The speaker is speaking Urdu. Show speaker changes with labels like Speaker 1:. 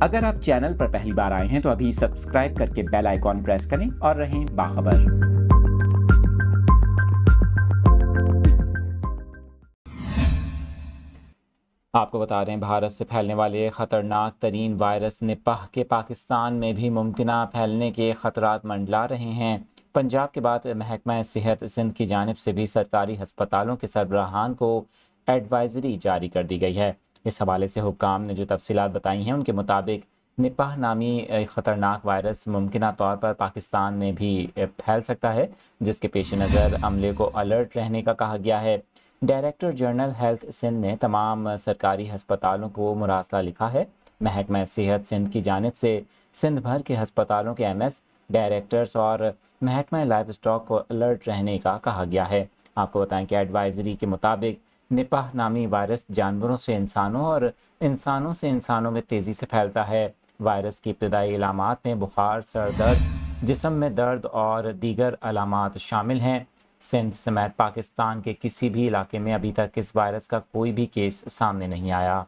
Speaker 1: اگر آپ چینل پر پہلی بار آئے ہیں تو ابھی سبسکرائب کر کے بیل آئیکن پریس کریں اور رہیں باخبر۔ آپ کو بتا رہے ہیں بھارت سے پھیلنے والے خطرناک ترین وائرس نپاہ کے پاکستان میں بھی ممکنہ پھیلنے کے خطرات منڈلا رہے ہیں۔ پنجاب کے بعد محکمہ صحت سندھ کی جانب سے بھی سرکاری ہسپتالوں کے سربراہان کو ایڈوائزری جاری کر دی گئی ہے۔ اس حوالے سے حکام نے جو تفصیلات بتائی ہیں ان کے مطابق نپاہ نامی خطرناک وائرس ممکنہ طور پر پاکستان میں بھی پھیل سکتا ہے، جس کے پیش نظر عملے کو الرٹ رہنے کا کہا گیا ہے۔ ڈائریکٹر جنرل ہیلتھ سندھ نے تمام سرکاری ہسپتالوں کو مراسلہ لکھا ہے۔ محکمہ صحت سندھ کی جانب سے سندھ بھر کے ہسپتالوں کے ایم ایس ڈائریکٹرز اور محکمہ لائف اسٹاک کو الرٹ رہنے کا کہا گیا ہے۔ آپ کو بتائیں کہ ایڈوائزری کے مطابق نپاہ نامی وائرس جانوروں سے انسانوں اور انسانوں سے انسانوں میں تیزی سے پھیلتا ہے۔ وائرس کی ابتدائی علامات میں بخار، سر درد، جسم میں درد اور دیگر علامات شامل ہیں۔ سندھ سمیت پاکستان کے کسی بھی علاقے میں ابھی تک اس وائرس کا کوئی بھی کیس سامنے نہیں آیا۔